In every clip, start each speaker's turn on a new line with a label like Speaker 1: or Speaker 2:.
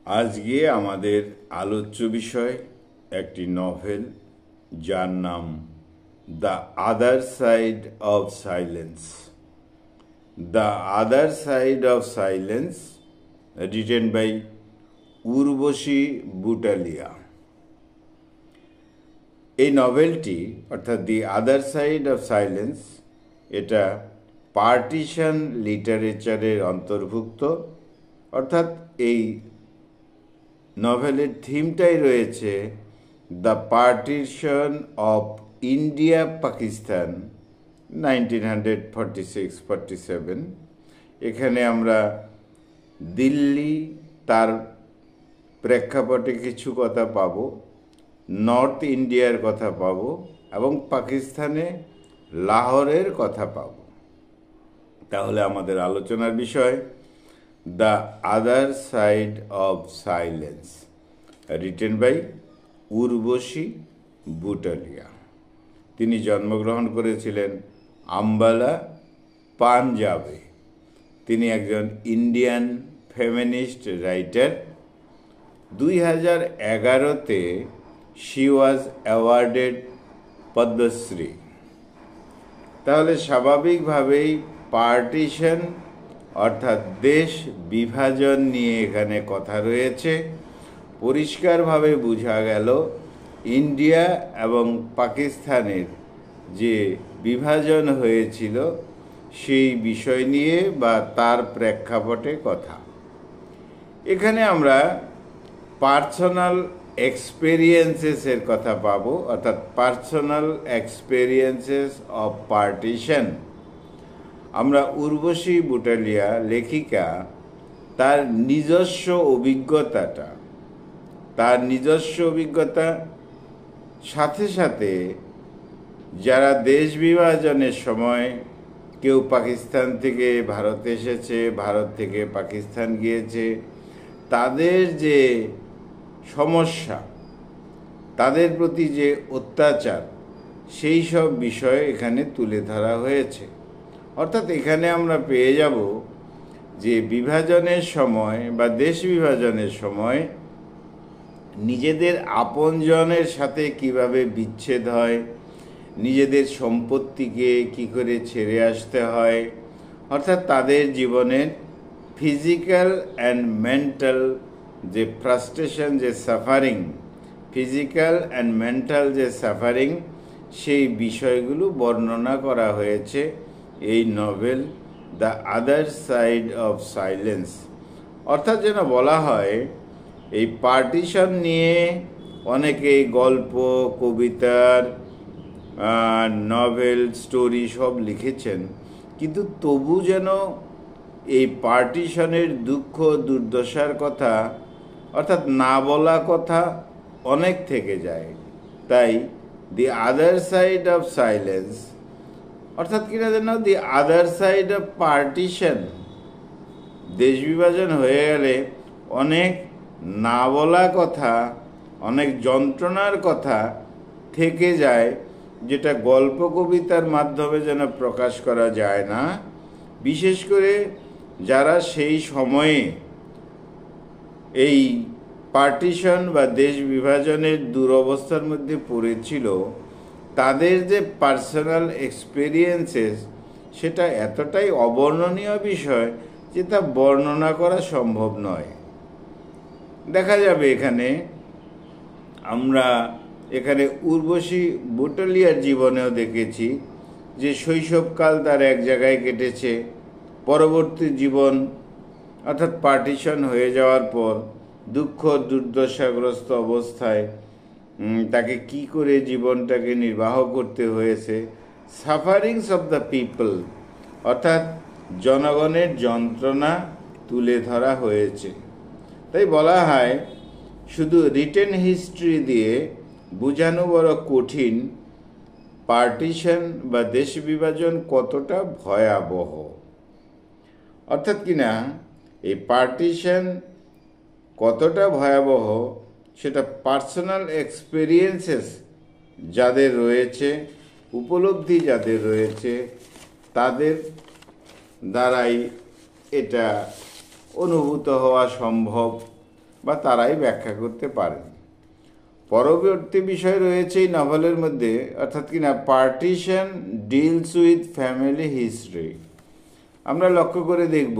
Speaker 1: আজকে আমাদের আলোচ্য বিষয় একটি নভেল যার নাম the other side of silence. The other side of silence written by Urvashi Butalia. এই নভেলটি অর্থাৎ the other side of silence এটা পার্টিশন লিটারেচারের অন্তর্ভুক্ত, অর্থাৎ এই নভেলের থিমটাই রয়েছে the partition of India Pakistan 1946-47। এখানে আমরা দিল্লি তার প্রেক্ষাপটে কিছু কথা পাব, নর্থ ইন্ডিয়ার কথা পাব এবং পাকিস্তানে লাহোরের কথা পাব। তাহলে আমাদের আলোচনার বিষয় the other side of silence written by Urvashi Butalia. তিনি জন্মগ্রহণ করেছিলেন আম্বালা, পাঞ্জাবে। তিনি একজন ইন্ডিয়ান ফেমিনিস্ট রাইটার। 2011-তে শি ওয়াজ অ্যাওয়ার্ডেড পদ্মশ্রী। তাহলে স্বাভাবিকভাবেই পার্টিশন অর্থাৎ দেশ বিভাজন নিয়ে এখানে কথা রয়েছে। পরিষ্কারভাবে বোঝা গেল ইন্ডিয়া এবং পাকিস্তানের যে বিভাজন হয়েছিল সেই বিষয় নিয়ে বা তার প্রেক্ষাপটে কথা। এখানে আমরা পার্সোনাল এক্সপেরিয়েন্সেসের কথা পাবো, অর্থাৎ পার্সোনাল এক্সপেরিয়েন্সেস অফ পার্টিশন। আমরা উর্বশী বুটালিয়া লেখিকা তার নিজস্ব অভিজ্ঞতা সাথে সাথে যারা দেশ বিভাজনের সময় কেউ পাকিস্তান থেকে ভারতে এসেছে, ভারত থেকে পাকিস্তান গিয়েছে, তাদের যে সমস্যা, তাদের প্রতি যে অত্যাচার, সেই সব বিষয় এখানে তুলে ধরা হয়েছে। অর্থাৎ এখানে আমরা পেয়ে যাব যে বিভাজনের সময় বা দেশ বিভাজনের সময় নিজেদের আপনজনের সাথে কিভাবে বিচ্ছেদ হয়, নিজেদের সম্পত্তিকে কি করে ছেড়ে আসতে হয়, অর্থাৎ তাদের জীবনের ফিজিক্যাল অ্যান্ড মেন্টাল যে ফ্রাস্ট্রেশন, যে সাফারিং, ফিজিক্যাল অ্যান্ড মেন্টাল যে সাফারিং, সেই বিষয়গুলো বর্ণনা করা হয়েছে এই novel the other side of silence. অর্থাৎ যেন বলা হয় এই পার্টিশন নিয়ে অনেকেই গল্প, কবিতার, নভেল, স্টোরি সব লিখেছেন, কিন্তু তবু যেন এই পার্টিশনের দুঃখ দুর্দশার কথা অর্থাৎ না বলা কথা অনেক থেকে যায়। তাই দি আদার সাইড অফ সাইলেন্স অর্থাৎ কিনা যেন দি আদার সাইড অফ পার্টিশন, দেশ বিভাজন হয়ে গেলে অনেক না বলা কথা, অনেক যন্ত্রণার কথা থেকে যায়, যেটা গল্প কবিতার মাধ্যমে যেন প্রকাশ করা যায় না। বিশেষ করে যারা সেই সময়ে এই পার্টিশন বা দেশ বিভাজনের দুরবস্থার মধ্যে পড়েছিল, তাদের যে পার্সোনাল এক্সপেরিয়েন্সেস, সেটা এতটাই অবর্ণনীয় বিষয় যে তা বর্ণনা করা সম্ভব নয়। দেখা যাবে আমরা এখানে উর্বশী বুটালিয়ার জীবনেও দেখেছি যে শৈশবকাল তার এক জায়গায় কেটেছে, পরবর্তী জীবন অর্থাৎ পার্টিশন হয়ে যাওয়ার পর দুঃখ দুর্দশাগ্রস্ত অবস্থায় তাকে কি করে জীবনটাকে নির্বাহ করতে হয়েছে, সাফারিংস অফ দ্য পিপল অর্থাৎ জনগণের যন্ত্রণা তুলে ধরা হয়েছে। তাই বলা হয় শুধু রিটেন হিস্ট্রি দিয়ে বোঝানো বড় কঠিন পার্টিশন বা দেশ বিভাজন কতটা ভয়াবহ। অর্থাৎ কিনা এই পার্টিশন কতটা ভয়াবহ সেটা পার্সোনাল এক্সপেরিয়েন্সেস যাদের রয়েছে, উপলব্ধি যাদের রয়েছে, তাদের দ্বারাই এটা অনুভূত হওয়া সম্ভব বা তারাই ব্যাখ্যা করতে পারেন। পরবর্তী বিষয় রয়েছে এই নভেলের মধ্যে, অর্থাৎ কিনা partition deals with family history. আমরা লক্ষ্য করে দেখব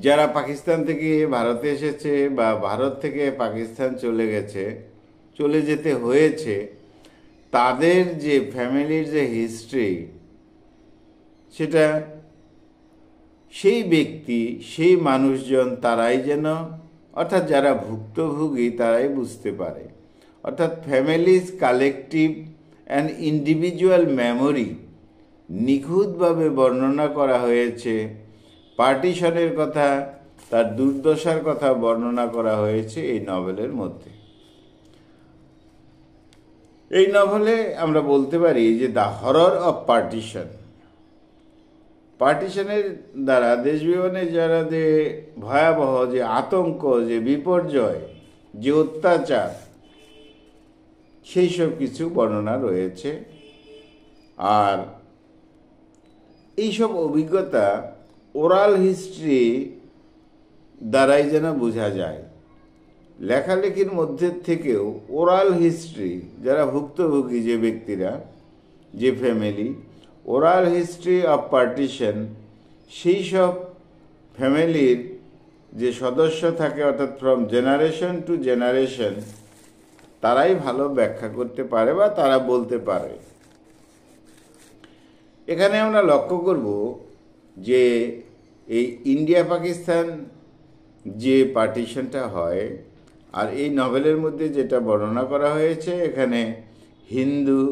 Speaker 1: যারা পাকিস্তান থেকে ভারতে এসেছে বা ভারত থেকে পাকিস্তান চলে যেতে হয়েছে, তাদের যে ফ্যামিলির যে হিস্ট্রি, সেটা সেই ব্যক্তি, সেই মানুষজন তারাই যেন, অর্থাৎ যারা ভুক্তভোগী তারাই বুঝতে পারে। অর্থাৎ families collective and individual memory নিখুঁতভাবে বর্ণনা করা হয়েছে। পার্টিশনের কথা, তার দুর্দশার কথা বর্ণনা করা হয়েছে এই নভেলের মধ্যে। এই নভেলে আমরা বলতে পারি যে দ্য হরর অফ পার্টিশন। পার্টিশনের দ্বারা দেশ বিভাজনে যারা যে ভয়াবহ যে আতঙ্ক, যে বিপর্যয়, যে অত্যাচার, সেই সব কিছু বর্ণনা রয়েছে। আর এইসব অভিজ্ঞতা ওরাল হিস্ট্রি দ্বারাই যেন বোঝা যায়। লেখালেখির মধ্যে থেকেও ওরাল হিস্ট্রি, যারা ভুক্তভোগী যে ব্যক্তিরা, যে family, oral history of partition, সেই সব ফ্যামিলির যে সদস্য থাকে, অর্থাৎ ফ্রম জেনারেশন টু জেনারেশন, তারাই ভালো ব্যাখ্যা করতে পারে বা তারা বলতে পারে। এখানে আমরা লক্ষ্য করব যে এই ইন্ডিয়া পাকিস্তান যে পার্টিশনটা হয়, আর এই নভেলের মধ্যে যেটা বর্ণনা করা হয়েছে, এখানে হিন্দু,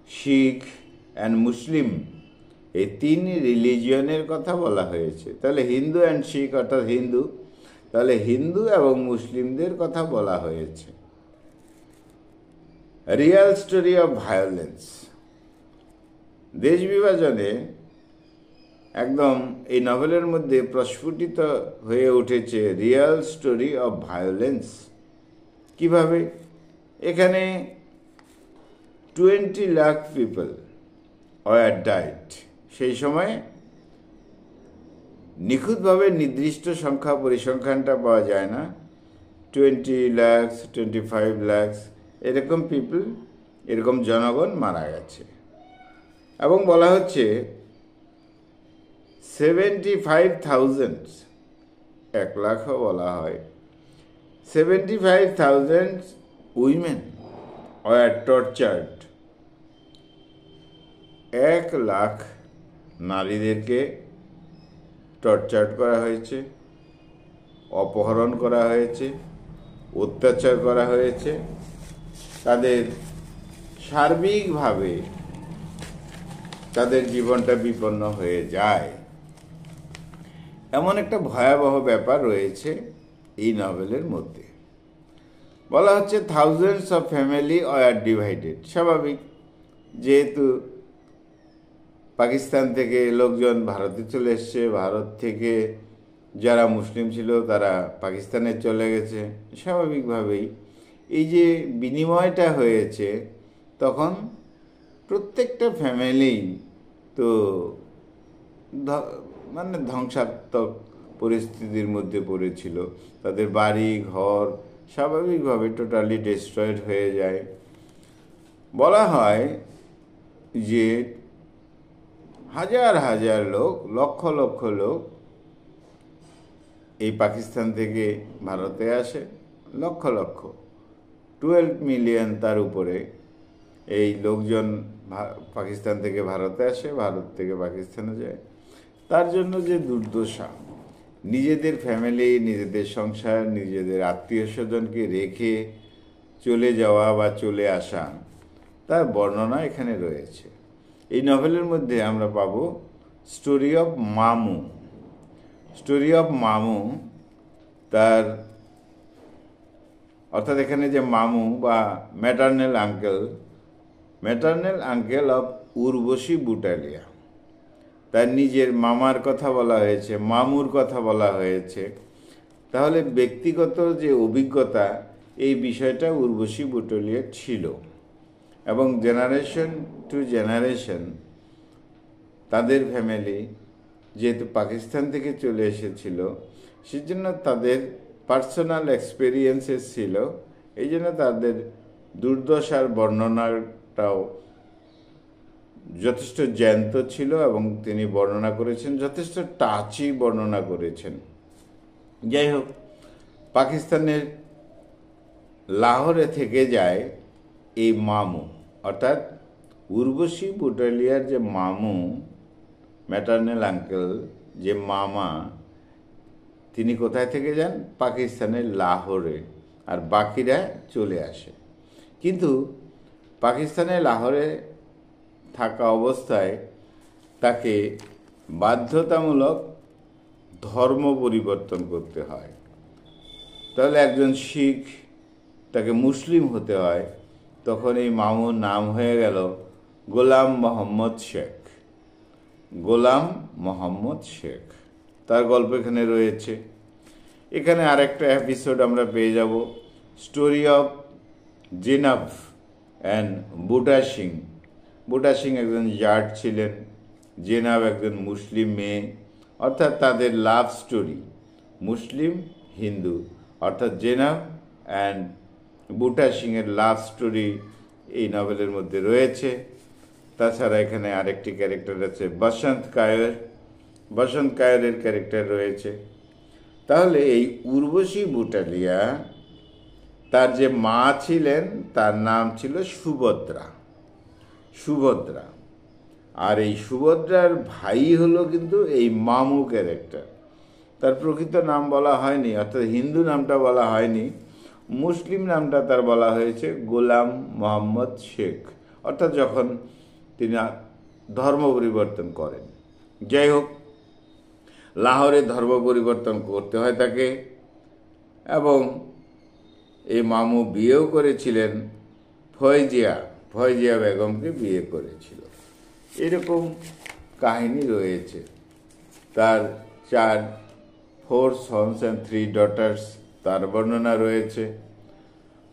Speaker 1: শিখ অ্যান্ড মুসলিম, এই তিন রিলিজিয়নের কথা বলা হয়েছে। তাহলে হিন্দু অ্যান্ড শিখ, অর্থাৎ হিন্দু, তাহলে হিন্দু এবং মুসলিমদের কথা বলা হয়েছে। Real story of violence. দেশ বিভাজনে একদম এই নভেলের মধ্যে প্রস্ফুটিত হয়ে উঠেছে রিয়াল স্টোরি অফ ভায়োলেন্স। কিভাবে? এখানে 20 লাখ পিপল ওয়ার ডাইড। সেই সময় নিখুঁতভাবে নির্দিষ্ট সংখ্যা, পরিসংখ্যানটা পাওয়া যায় না, 20 লাখ, 25 লাখ এরকম পিপল, এরকম জনগণ মারা গেছে। এবং বলা হচ্ছে 75,000, 1 লাখও বলা হয়, 75,000 উইমেন ওয়ার টর্চার্ড। 1 লাখ নারীদেরকে টর্চার করা হয়েছে, অপহরণ করা হয়েছে, অত্যাচার করা হয়েছে। তাদের সার্বিকভাবে তাদের জীবনটা বিপন্ন হয়ে যায়। এমন একটা ভয়াবহ ব্যাপার রয়েছে এই নভেলের মধ্যে। বলা হচ্ছে thousands of family are divided. স্বাভাবিক, যেহেতু পাকিস্তান থেকে লোকজন ভারতে চলে এসছে, ভারত থেকে যারা মুসলিম ছিল তারা পাকিস্তানে চলে গেছে, স্বাভাবিকভাবেই এই যে বিনিময়টা হয়েছে, তখন প্রত্যেকটা ফ্যামিলি তো মানে ধ্বংসাত্মক পরিস্থিতির মধ্যে পড়েছিল। তাদের বাড়ি ঘর স্বাভাবিকভাবে টোটালি ডিস্ট্রয়েড হয়ে যায়। বলা হয় যে হাজার হাজার লোক, লক্ষ লক্ষ লোক এই পাকিস্তান থেকে ভারতে আসে, লক্ষ লক্ষ, 12 মিলিয়ন তার উপরে এই লোকজন পাকিস্তান থেকে ভারতে আসে, ভারত থেকে পাকিস্তানে যায়। তার জন্য যে দুর্দশা, নিজেদের ফ্যামিলি, নিজেদের সংসার, নিজেদের আত্মীয় স্বজনকে রেখে চলে যাওয়া বা চলে আসা, তার বর্ণনা এখানে রয়েছে। এই নভেলের মধ্যে আমরা পাবো স্টোরি অফ মামু। স্টোরি অফ মামু, তার অর্থাৎ এখানে যে মামু বা maternal uncle of Urvashi Butalia, তার নিজের মামার কথা বলা হয়েছে, মামুর কথা বলা হয়েছে। তাহলে ব্যক্তিগত যে অভিজ্ঞতা, এই বিষয়টা উর্বশী বুটালিয়ার ছিল। এবং জেনারেশন টু জেনারেশন তাদের ফ্যামিলি যেহেতু পাকিস্তান থেকে চলে এসেছিল, সেজন্য তাদের পার্সোনাল এক্সপেরিয়েন্সেস ছিল, এই জন্য তাদের দুর্দশার বর্ণনাটাও যথেষ্ট জ্যান্ত ছিল এবং তিনি বর্ণনা করেছেন, যথেষ্ট টাচি বর্ণনা করেছেন। যাই হোক, পাকিস্তানের লাহোরে থেকে যায় এই মামু, অর্থাৎ উর্বশী বুটালিয়ার যে মামু, ম্যাটার্নাল আঙ্কেল, যে মামা, তিনি কোথায় থেকে যান? পাকিস্তানের লাহোরে, আর বাকিরা চলে আসে। কিন্তু পাকিস্তানের লাহোরে থাকা অবস্থায় তাকে বাধ্যতামূলক ধর্ম পরিবর্তন করতে হয়। তাহলে একজন শিখ, তাকে মুসলিম হতে হয়, তখন এই মামুর নাম হয়ে গেল গোলাম মোহাম্মদ শেখ। গোলাম মোহাম্মদ শেখ, তার গল্প এখানে রয়েছে। এখানে আরেকটা এপিসোড আমরা পেয়ে যাব, স্টোরি অফ জিনাব অ্যান্ড বুটা সিং। বুটা সিং একজন জাট ছিলেন, জেনাব একজন মুসলিম মেয়ে, অর্থাৎ তাদের লাভ স্টোরি, মুসলিম হিন্দু, অর্থাৎ জেনাব অ্যান্ড বুটা সিংয়ের লাভ স্টোরি এই নভেলের মধ্যে রয়েছে। তাছাড়া এখানে আরেকটি ক্যারেক্টার আছে বসন্ত কায়র, বসন্ত কায়রের ক্যারেক্টার রয়েছে। তাহলে এই উর্বশী বুটালিয়া, তার যে মা ছিলেন তার নাম ছিল সুভদ্রা। সুভদ্রা, আর এই সুভদ্রার ভাই হলো কিন্তু এই মামু ক্যারেক্টার। তার প্রকৃত নাম বলা হয়নি, অর্থাৎ হিন্দু নামটা বলা হয়নি, মুসলিম নামটা তার বলা হয়েছে গোলাম মোহাম্মদ শেখ, অর্থাৎ যখন তিনি ধর্ম পরিবর্তন করেন। যাই হোক, লাহোরে ধর্ম পরিবর্তন করতে হয় তাকে, এবং এই মামু বিয়েও করেছিলেন, ফয়জিয়া বেগমকে বিয়ে করেছিল। এরকম কাহিনী রয়েছে। তার 4 sons and 3 daughters, তার বর্ণনা রয়েছে।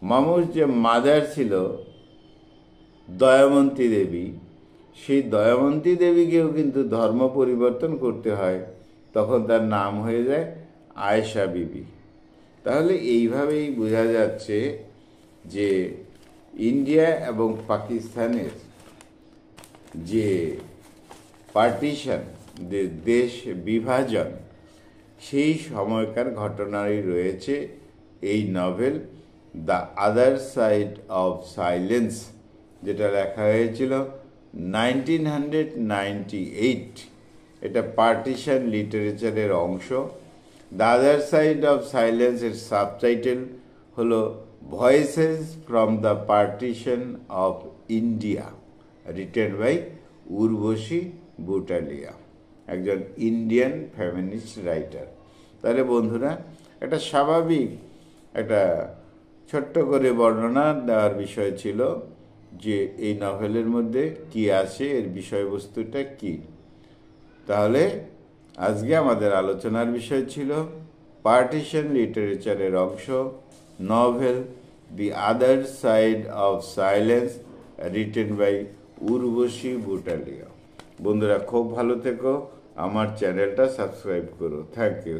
Speaker 1: মামুর যে মাদার ছিল দয়ামন্তী দেবী, সেই দয়ামন্তী দেবীকেও কিন্তু ধর্ম পরিবর্তন করতে হয়, তখন তার নাম হয়ে যায় আয়েশা বিবি। তাহলে এইভাবেই বোঝা যাচ্ছে যে ইন্ডিয়া এবং পাকিস্তানের যে পার্টিশন, দেশ বিভাজন, সেই সময়কার ঘটনাই রয়েছে এই novel the other side of silence, যেটা লেখা হয়েছিল 1998। এটা পার্টিশন লিটারেচারের অংশ। The other side of silence এর সাবটাইটেল হলো voices from the partition of India, written by Urvashi Butalia, একজন ইন্ডিয়ান ফেমিনিস্ট রাইটার। তাহলে বন্ধুরা, একটা স্বাভাবিক একটা ছোট্ট করে বর্ণনা দেওয়ার বিষয় ছিল যে এই নভেলের মধ্যে কি আছে, এর বিষয়বস্তুটা কি। তাহলে আজকে আমাদের আলোচনার বিষয় ছিল পার্টিশন লিটারেচারের অংশ, novel the other side of silence, written by Urvashi Butalia. বন্ধুরা, খুব ভালো থেকো, আমার চ্যানেলটা সাবস্ক্রাইব করো। Thank you.